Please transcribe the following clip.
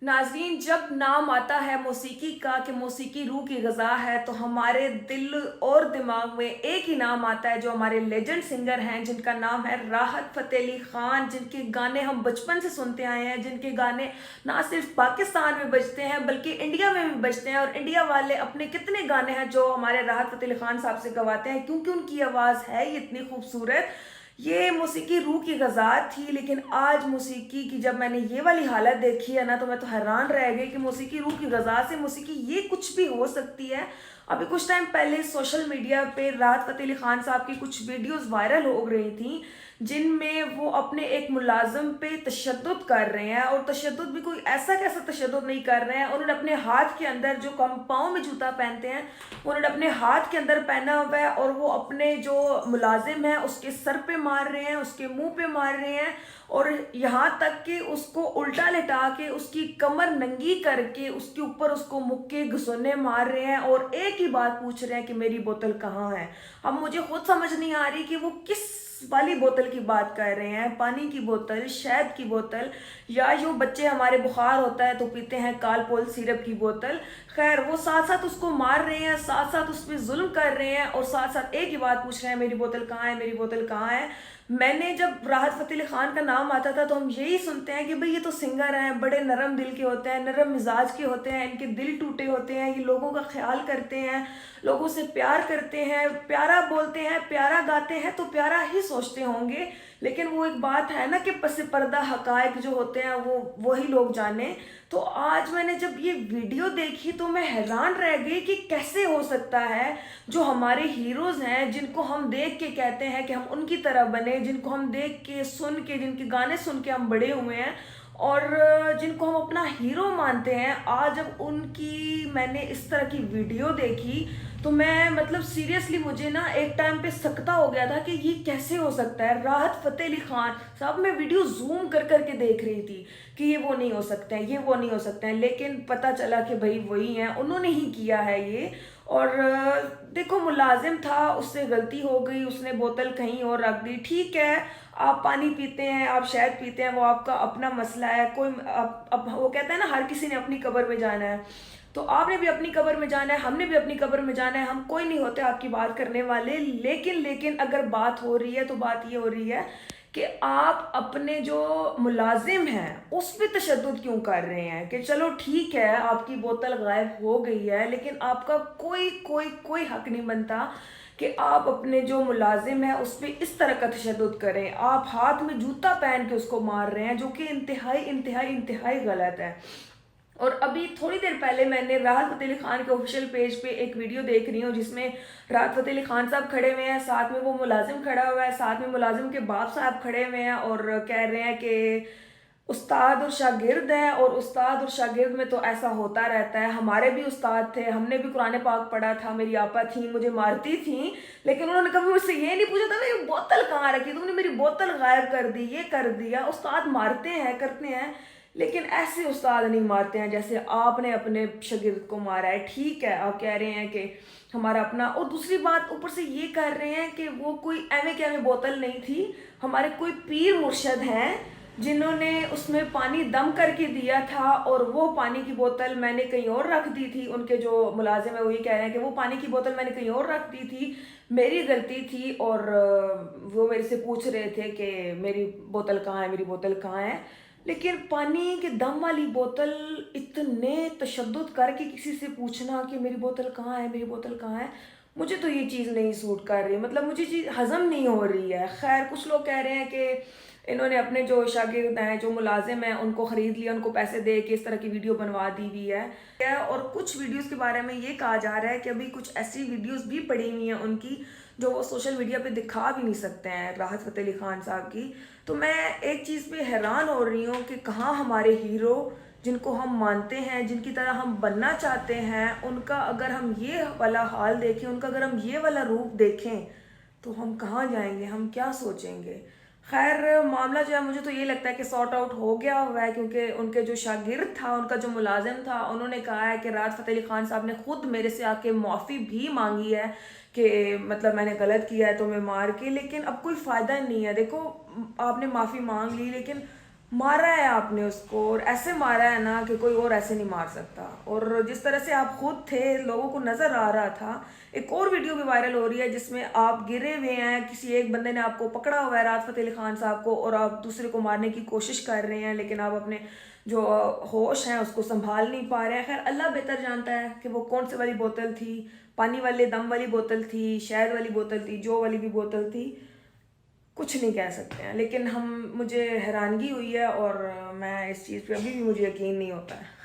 नाज़रीन, जब नाम आता है मौसीकी का कि मौसीकी रूह की ग़िज़ा है, तो हमारे दिल और दिमाग में एक ही नाम आता है जो हमारे लेजेंड सिंगर हैं, जिनका नाम है राहत फ़तेह अली ख़ान। जिनके गाने हम बचपन से सुनते आए हैं, जिनके गाने ना सिर्फ पाकिस्तान में बजते हैं बल्कि इंडिया में भी बजते हैं। और इंडिया वाले अपने कितने गाने हैं जो हमारे राहत फ़तेह अली ख़ान साहब से गवाते हैं, क्योंकि उनकी आवाज़ है ये इतनी खूबसूरत। ये मौसीकी रूह की ग़ज़ा थी। लेकिन आज मौसीकी की जब मैंने ये वाली हालत देखी है ना, तो मैं तो हैरान रह गई कि मौसीकी रूह की ग़ज़ा से मौसीकी ये कुछ भी हो सकती है। अभी कुछ टाइम पहले सोशल मीडिया पे राहत फ़तेह अली ख़ान साहब की कुछ वीडियोस वायरल हो रही थी, जिनमें वो अपने एक मुलाजिम पे तशद्दुद कर रहे हैं। और तशद्दुद भी कोई ऐसा कैसा तशद्दुद नहीं कर रहे हैं। उन्होंने अपने हाथ के अंदर जो कम पाँव में जूता पहनते हैं, उन्होंने अपने हाथ के अंदर पहना हुआ है, और वो अपने जो मुलाजिम है उसके सर पे मार रहे हैं, उसके मुंह पे मार रहे हैं, और यहाँ तक कि उसको उल्टा लिटा के उसकी कमर नंगी करके उसके ऊपर उसको मुक्के घुसोने मार रहे हैं, और एक ही बात पूछ रहे हैं कि मेरी बोतल कहाँ है। अब मुझे खुद समझ नहीं आ रही कि वो किस वाली बोतल की बात कर रहे हैं, पानी की बोतल, शहद की बोतल, या जो बच्चे हमारे बुखार होता है तो पीते हैं कालपोल सिरप की बोतल। खैर, वो साथ साथ उसको मार रहे हैं, साथ साथ उस पर जुल्म कर रहे हैं, और साथ साथ एक ही बात पूछ रहे हैं, मेरी बोतल कहाँ है, मेरी बोतल कहाँ है। मैंने जब राहत फ़तेह अली ख़ान का नाम आता था तो हम यही सुनते हैं कि भाई ये तो सिंगर हैं, बड़े नरम दिल के होते हैं, नरम मिजाज के होते हैं, इनके दिल टूटे होते हैं, ये लोगों का ख्याल करते हैं, लोगों से प्यार करते हैं, प्यारा बोलते हैं, प्यारा गाते हैं, तो प्यारा ही सोचते होंगे। लेकिन वो एक बात है ना कि पस पर्दा हकायक जो होते हैं वो वही लोग जाने। तो आज मैंने जब ये वीडियो देखी तो मैं हैरान रह गई कि कैसे हो सकता है जो हमारे हीरोज़ हैं, जिनको हम देख के कहते हैं कि हम उनकी तरह बने, जिनको हम देख के सुन के, जिनके गाने सुन के हम बड़े हुए हैं, और जिनको हम अपना हीरो मानते हैं, आज जब उनकी मैंने इस तरह की वीडियो देखी तो मैं मतलब सीरियसली मुझे ना एक टाइम पे सकता हो गया था कि ये कैसे हो सकता है। राहत फ़तेह अली ख़ान साहब, मैं वीडियो जूम कर करके देख रही थी कि ये वो नहीं हो सकते हैं, ये वो नहीं हो सकते हैं, लेकिन पता चला कि भाई वही हैं, उन्होंने ही किया है ये। और देखो, मुलाजिम था, उससे गलती हो गई, उसने बोतल कहीं और रख दी, ठीक है। आप पानी पीते हैं, आप शहद पीते हैं, वो आपका अपना मसला है। कोई अब वो कहता है ना, हर किसी ने अपनी कब्र में जाना है, तो आपने भी अपनी कब्र में जाना है, हमने भी अपनी कब्र में जाना है। हम कोई नहीं होते आपकी बात करने वाले। लेकिन अगर बात हो रही है तो बात ये हो रही है कि आप अपने जो मुलाजिम हैं उस पर तशद्दुद क्यों कर रहे हैं। कि चलो ठीक है, आपकी बोतल गायब हो गई है, लेकिन आपका कोई कोई कोई हक नहीं बनता कि आप अपने जो मुलाजिम है उस पर इस तरह का तशद्दुद करें। आप हाथ में जूता पहन के उसको मार रहे हैं, जो कि इंतहाई इंतहाई इंतहाई गलत है। और अभी थोड़ी देर पहले मैंने राहत फ़तेह अली ख़ान के ऑफिशियल पेज पे एक वीडियो देख रही हूँ, जिसमें राहत फ़तेह अली ख़ान साहब खड़े हुए हैं, साथ में वो मुलाजिम खड़ा हुआ है, साथ में मुलाजिम के बाप साहब खड़े हुए हैं, और कह रहे हैं कि उस्ताद और शागिर्द है, और उस्ताद और शागिर्द में तो ऐसा होता रहता है, हमारे भी उस्ताद थे, हमने भी कुरान पाक पढ़ा था, मेरी आपा थी, मुझे मारती थी, लेकिन उन्होंने कभी मुझसे ये नहीं पूछा था ये बोतल कहाँ रखी, तुमने मेरी बोतल गायब कर दी, ये कर दिया। उस्ताद मारते हैं, करते हैं, लेकिन ऐसे उस्ताद नहीं मारते हैं जैसे आपने अपने शागिर्द को मारा है। ठीक है, आप कह रहे हैं कि हमारा अपना, और दूसरी बात ऊपर से ये कर रहे हैं कि वो कोई एवे के एवे बोतल नहीं थी, हमारे कोई पीर मुर्शद हैं जिन्होंने उसमें पानी दम करके दिया था, और वो पानी की बोतल मैंने कहीं और रख दी थी। उनके जो मुलाजिम है वो ये कह रहे हैं कि वो पानी की बोतल मैंने कहीं और रख दी थी, मेरी गलती थी, और वो मेरे से पूछ रहे थे कि मेरी बोतल कहाँ है, मेरी बोतल कहाँ है। लेकिन पानी के दम वाली बोतल, इतने तशद्दुद करके किसी से पूछना कि मेरी बोतल कहाँ है, मेरी बोतल कहाँ है, मुझे तो ये चीज़ नहीं सूट कर रही, मतलब मुझे चीज़ हज़म नहीं हो रही है। खैर, कुछ लोग कह रहे हैं कि इन्होंने अपने जो शागिर्द हैं, जो मुलाजिम हैं, उनको ख़रीद लिया, उनको पैसे दे के इस तरह की वीडियो बनवा दी हुई है। और कुछ वीडियोस के बारे में ये कहा जा रहा है कि अभी कुछ ऐसी वीडियोस भी पड़ी हुई हैं उनकी, जो वो सोशल मीडिया पे दिखा भी नहीं सकते हैं, राहत फ़तेह अली ख़ान साहब की। तो मैं एक चीज़ पे हैरान हो रही हूँ कि कहाँ हमारे हीरो, जिनको हम मानते हैं, जिनकी तरह हम बनना चाहते हैं, उनका अगर हम ये वाला हाल देखें, उनका अगर हम ये वाला रूप देखें, तो हम कहाँ जाएंगे, हम क्या सोचेंगे। खैर, मामला जो है, मुझे तो ये लगता है कि सॉर्ट आउट हो गया हुआ है, क्योंकि उनके जो शागिर्द था, उनका जो मुलाजिम था, उन्होंने कहा है कि राहत फ़तेह अली ख़ान साहब ने खुद मेरे से आके माफ़ी भी मांगी है कि मतलब मैंने गलत किया है तुम्हें मार के, लेकिन अब कोई फ़ायदा नहीं है। देखो, आपने माफ़ी मांग ली, लेकिन مارا ہے آپ نے اس کو، اور ایسے مارا ہے نا کہ کوئی اور ایسے نہیں مار سکتا. اور جس طرح سے آپ خود تھے، لوگوں کو نظر آ رہا تھا. ایک اور ویڈیو بھی وائرل ہو رہی ہے جس میں آپ گرے ہوئے ہیں، کسی ایک بندے نے آپ کو پکڑا ہوا ہے، رات فتح علی خان صاحب کو، اور آپ دوسرے کو مارنے کی کوشش کر رہے ہیں، لیکن آپ اپنے جو ہوش ہیں اس کو سنبھال نہیں پا رہے ہیں. خیر اللہ بہتر جانتا ہے کہ وہ کون سے والی بوتل تھی، پانی والے دم والی بوتل تھی، شہد والی بوتل تھی، جو والی بھی بوتل تھی، کچھ نہیں کہہ سکتے ہیں. لیکن مجھے حیرانگی ہوئی ہے، اور میں اس چیز پہ ابھی بھی مجھے یقین نہیں ہوتا ہے.